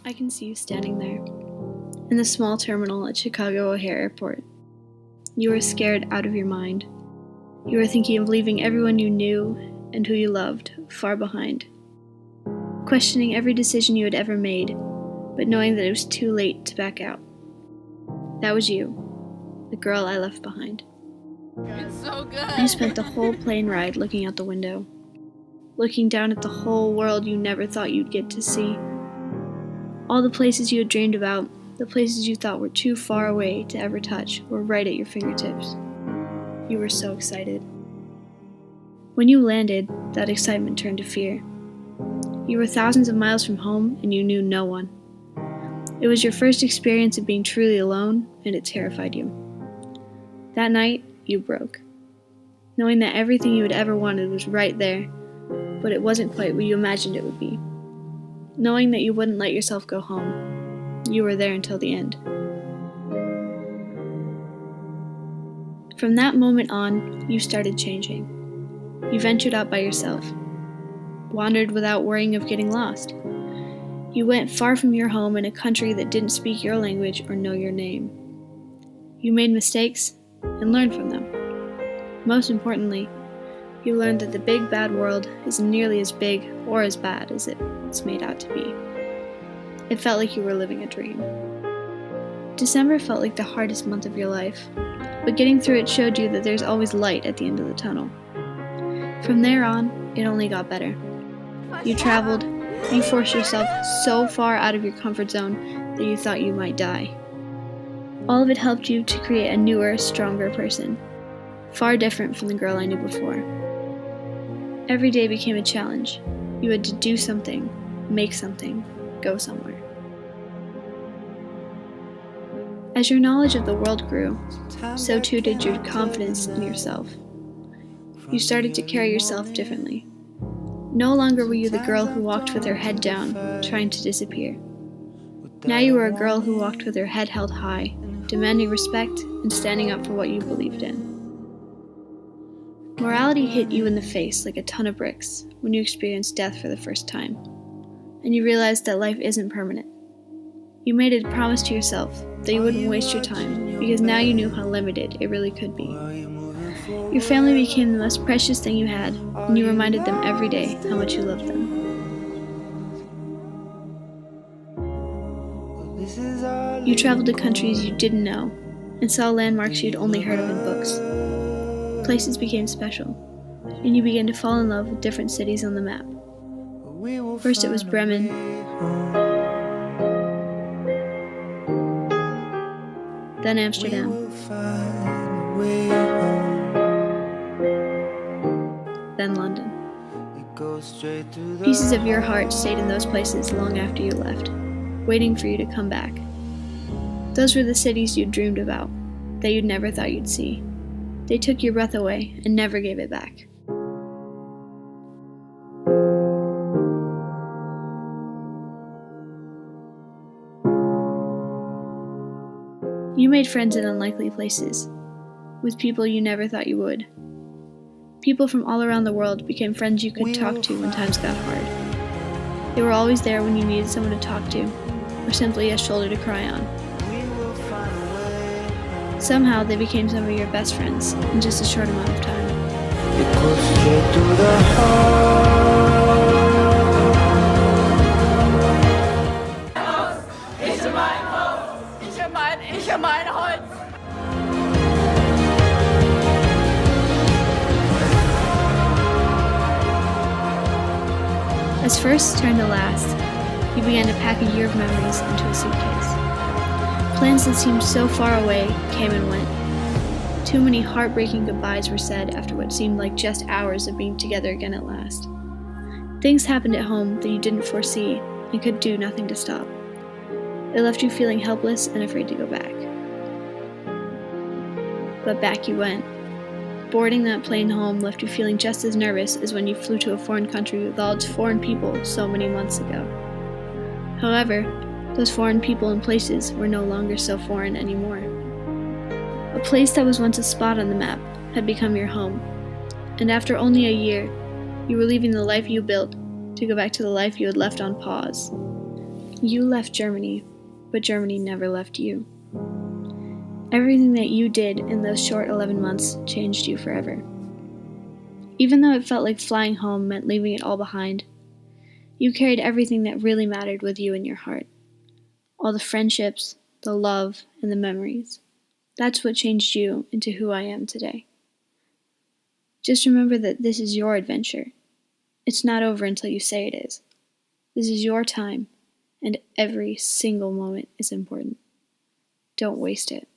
I can see you standing there, in the small terminal at Chicago O'Hare Airport. You were scared out of your mind. You were thinking of leaving everyone you knew and who you loved far behind. Questioning every decision you had ever made, but knowing that it was too late to back out. That was you, the girl I left behind. It's so good. You spent the whole plane ride looking out the window, looking down at the whole world you never thought you'd get to see. All the places you had dreamed about, the places you thought were too far away to ever touch, were right at your fingertips. You were so excited. When you landed, that excitement turned to fear. You were thousands of miles from home and you knew no one. It was your first experience of being truly alone, and it terrified you. That night, you broke, knowing that everything you had ever wanted was right there, but it wasn't quite what you imagined it would be. Knowing that you wouldn't let yourself go home, you were there until the end. From that moment on, you started changing. You ventured out by yourself, wandered without worrying of getting lost. You went far from your home in a country that didn't speak your language or know your name. You made mistakes and learned from them. Most importantly, you learned that the big bad world isn't nearly as big or as bad as it's made out to be. It felt like you were living a dream. December felt like the hardest month of your life, but getting through it showed you that there's always light at the end of the tunnel. From there on, it only got better. You traveled, you forced yourself so far out of your comfort zone that you thought you might die. All of it helped you to create a newer, stronger person, far different from the girl I knew before. Every day became a challenge. You had to do something, make something, go somewhere. As your knowledge of the world grew, so too did your confidence in yourself. You started to carry yourself differently. No longer were you the girl who walked with her head down, trying to disappear. Now you were a girl who walked with her head held high, demanding respect and standing up for what you believed in. Morality hit you in the face like a ton of bricks when you experienced death for the first time, and you realized that life isn't permanent. You made a promise to yourself that you wouldn't waste your time, because now you knew how limited it really could be. Your family became the most precious thing you had, and you reminded them every day how much you loved them. You traveled to countries you didn't know, and saw landmarks you'd only heard of in books. Places became special, and you began to fall in love with different cities on the map. First it was Bremen, then Amsterdam, then London. Pieces of your heart stayed in those places long after you left, waiting for you to come back. Those were the cities you dreamed about, that you'd never thought you'd see. They took your breath away and never gave it back. You made friends in unlikely places, with people you never thought you would. People from all around the world became friends you could talk to when times got hard. They were always there when you needed someone to talk to, or simply a shoulder to cry on. Somehow they became some of your best friends in just a short amount of time. It goes straight to the heart. Ich mein Haus, ich mein Holz. As first turned to last, you began to pack a year of memories into a suitcase. Plans that seemed so far away came and went. Too many heartbreaking goodbyes were said after what seemed like just hours of being together again at last. Things happened at home that you didn't foresee and could do nothing to stop. It left you feeling helpless and afraid to go back. But back you went. Boarding that plane home left you feeling just as nervous as when you flew to a foreign country with all its foreign people so many months ago. However, those foreign people and places were no longer so foreign anymore. A place that was once a spot on the map had become your home, and after only a year, you were leaving the life you built to go back to the life you had left on pause. You left Germany, but Germany never left you. Everything that you did in those short 11 months changed you forever. Even though it felt like flying home meant leaving it all behind, you carried everything that really mattered with you in your heart. All the friendships, the love, and the memories. That's what changed you into who I am today. Just remember that this is your adventure. It's not over until you say it is. This is your time, and every single moment is important. Don't waste it.